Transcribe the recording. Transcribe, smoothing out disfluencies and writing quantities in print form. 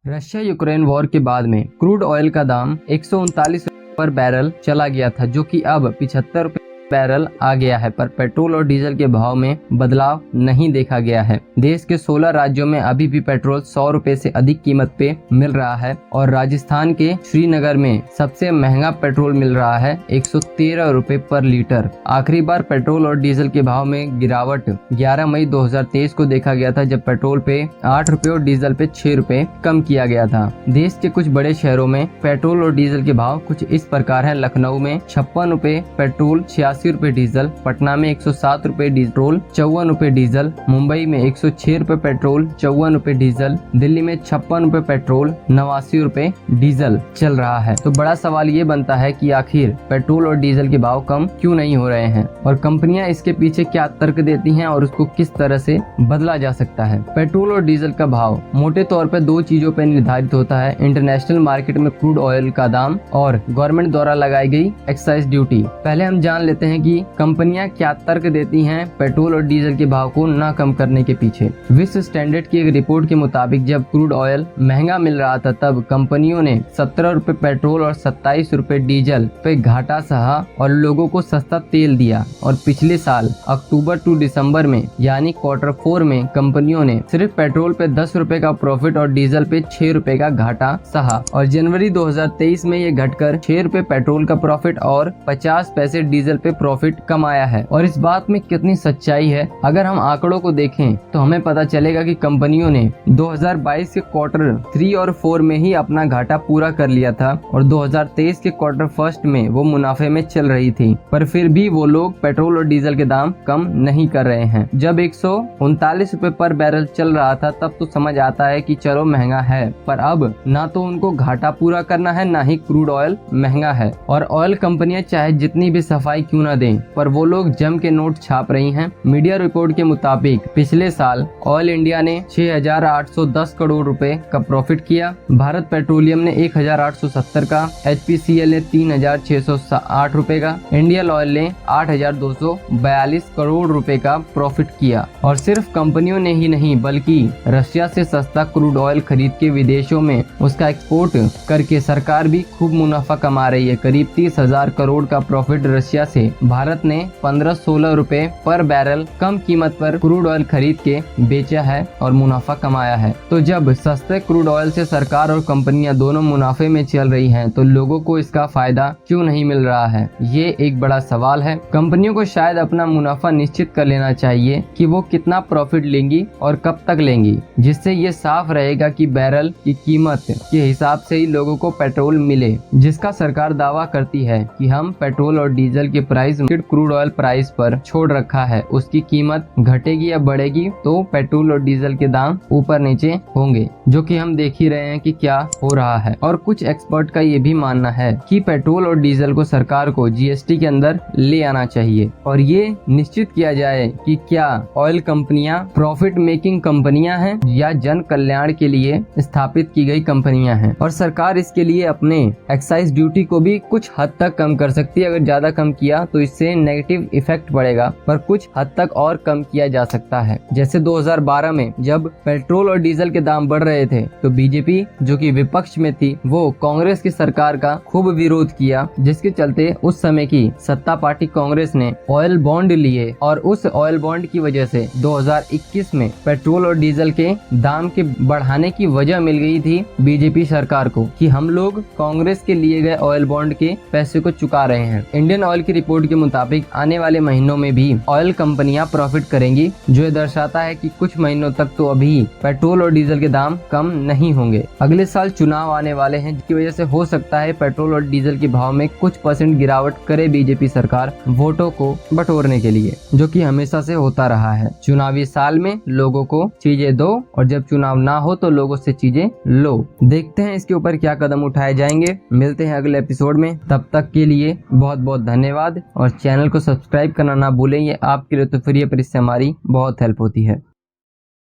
Russia Ukraine war के बाद में क्रूड ऑयल का दाम 139 पर बैरल चला गया था, जो कि अब 75 रुपए बैरल आ गया है। पर पेट्रोल और डीजल के भाव में बदलाव नहीं देखा गया है। देश के 16 राज्यों में अभी भी पेट्रोल 100 रुपए से अधिक कीमत पे मिल रहा है और राजस्थान के श्रीनगर में सबसे महंगा पेट्रोल मिल रहा है 113 रुपए पर लीटर। आखिरी बार पेट्रोल और डीजल के भाव में गिरावट 11 मई 2023 को देखा गया था, जब पेट्रोल पे 8 रुपए और डीजल पे 6 रुपए कम किया गया था। देश के कुछ बड़े शहरों में पेट्रोल और डीजल के भाव कुछ इस प्रकार है। लखनऊ में 56 रुपए पेट्रोल, 86 रुपए डीजल, पटना में 107 रुपए पेट्रोल, 54 रुपए डीजल, मुंबई में 106 रुपए पेट्रोल, 54 रुपए डीजल, दिल्ली में 56 रुपए पेट्रोल, 89 रुपए डीजल चल रहा है। तो बड़ा सवाल ये बनता है कि आखिर पेट्रोल और डीजल के भाव कम क्यों नहीं हो रहे हैं और कंपनियां इसके पीछे क्या तर्क देती हैं और उसको किस तरह से बदला जा सकता है। पेट्रोल और डीजल का भाव मोटे तौर पर दो चीजों पर निर्धारित होता है: इंटरनेशनल मार्केट में क्रूड ऑयल का दाम और गवर्नमेंट द्वारा लगाई गई एक्साइज ड्यूटी। पहले हम जान लेते हैं कि कंपनियां क्या तर्क देती हैं पेट्रोल और डीजल के भाव को न कम करने के पीछे। विश्व स्टैंडर्ड की एक रिपोर्ट के मुताबिक जब क्रूड ऑयल महंगा मिल रहा था, तब कंपनियों ने 17 रुपए पेट्रोल और 27 रुपए डीजल पे घाटा सहा और लोगों को सस्ता तेल दिया। और पिछले साल अक्टूबर टू दिसंबर में यानी क्वार्टर 4 में कंपनियों ने सिर्फ पेट्रोल पे 10 रुपए का प्रॉफिट और डीजल पे 6 रुपए का घाटा सहा। और जनवरी 2023 में ये घटकर 6 रुपए पेट्रोल का प्रॉफिट और 50 पैसे डीजल पे प्रॉफिट कमाया है। और इस बात में कितनी सच्चाई है, अगर हम आंकड़ों को देखें तो हमें पता चलेगा कि कंपनियों ने 2022 के क्वार्टर 3 और 4 में ही अपना घाटा पूरा कर लिया था और 2023 के क्वार्टर 1 में वो मुनाफे में चल रही थी। पर फिर भी वो लोग पेट्रोल और डीजल के दाम कम नहीं कर रहे हैं। जब 139 रुपए पर बैरल चल रहा था, तब तो समझ आता है कि चलो महंगा है, पर अब ना तो उनको घाटा पूरा करना है, ना ही क्रूड ऑयल महंगा है। और ऑयल कंपनियां चाहे जितनी भी सफाई क्यों न दें, पर वो लोग जम के नोट छाप रही हैं। मीडिया रिपोर्ट के मुताबिक पिछले साल ऑयल इंडिया ने 6,810 करोड़ रुपए का प्रॉफिट किया, भारत पेट्रोलियम ने 1,870 का, HPCL ने 3,608 रुपए का, इंडियन ऑयल ने 8,242 करोड़ रुपए का प्रॉफिट किया। और सिर्फ कंपनियों ने ही नहीं, बल्कि रशिया से सस्ता क्रूड ऑयल खरीद के विदेशों में उसका एक्सपोर्ट करके सरकार भी खूब मुनाफा कमा रही है। करीब 30,000 करोड़ का प्रॉफिट रशिया से भारत ने 15-16 रुपए पर बैरल कम कीमत पर क्रूड ऑयल खरीद के बेचा है और मुनाफा कमाया है। तो जब सस्ते क्रूड ऑयल से सरकार और कंपनियां दोनों मुनाफे में चल रही हैं, तो लोगों को इसका फायदा क्यों नहीं मिल रहा है, ये एक बड़ा सवाल है। कंपनियों को शायद अपना मुनाफा निश्चित कर लेना चाहिए कि वो कितना प्रॉफिट लेंगी और कब तक लेंगी, जिससे ये साफ रहेगा कि बैरल की कीमत के हिसाब से ही लोगों को पेट्रोल मिले। जिसका सरकार दावा करती है कि हम पेट्रोल और डीजल के प्राइस क्रूड ऑयल प्राइस पर छोड़ रखा है, उसकी कीमत घटेगी या बढ़ेगी तो पेट्रोल और डीजल के दाम ऊपर नीचे होंगे, जो कि हम देख ही रहे हैं कि क्या हो रहा है। और कुछ एक्सपर्ट का ये भी मानना है कि पेट्रोल और डीजल को सरकार को GST के अंदर ले आना चाहिए और ये निश्चित किया जाए कि क्या ऑयल कंपनियां प्रॉफिट मेकिंग कंपनियां हैं या जन कल्याण के लिए स्थापित की गई कंपनियां हैं। और सरकार इसके लिए अपने एक्साइज ड्यूटी को भी कुछ हद तक कम कर सकती है। अगर ज्यादा कम किया तो इससे नेगेटिव इफेक्ट पड़ेगा, पर कुछ हद तक और कम किया जा सकता है। जैसे 2012 में जब पेट्रोल और डीजल के दाम बढ़ रहे थे, तो बीजेपी जो कि विपक्ष में थी, वो कांग्रेस की सरकार का खूब विरोध किया, जिसके चलते उस समय की सत्ता पार्टी कांग्रेस ने ऑयल बॉन्ड लिए और उस ऑयल बॉन्ड की वजह से 2021 में पेट्रोल और डीजल के दाम के बढ़ाने की वजह मिल गई थी बीजेपी सरकार को कि हम लोग कांग्रेस के लिए गए ऑयल बॉन्ड के पैसे को चुका रहे हैं। इंडियन ऑयल की रिपोर्ट के मुताबिक आने वाले महीनों में भी ऑयल कंपनियां प्रॉफिट करेंगी, जो ये दर्शाता है कि कुछ महीनों तक तो अभी पेट्रोल और डीजल के दाम कम नहीं होंगे। अगले साल चुनाव आने वाले हैं, जिसकी वजह से हो सकता है पेट्रोल और डीजल के भाव में कुछ % गिरावट करे बीजेपी सरकार वोटों को बटोरने के लिए, जो कि हमेशा से होता रहा है। चुनावी साल में लोगों को चीजें दो और जब चुनाव ना हो तो लोगों से चीजें लो। देखते हैं इसके ऊपर क्या कदम उठाए जाएंगे। मिलते हैं अगले एपिसोड में, तब तक के लिए बहुत बहुत धन्यवाद और चैनल को सब्सक्राइब करना ना भूलें। ये आपके लिए तो फ्री है, पर इससे हमारी बहुत हेल्प होती है।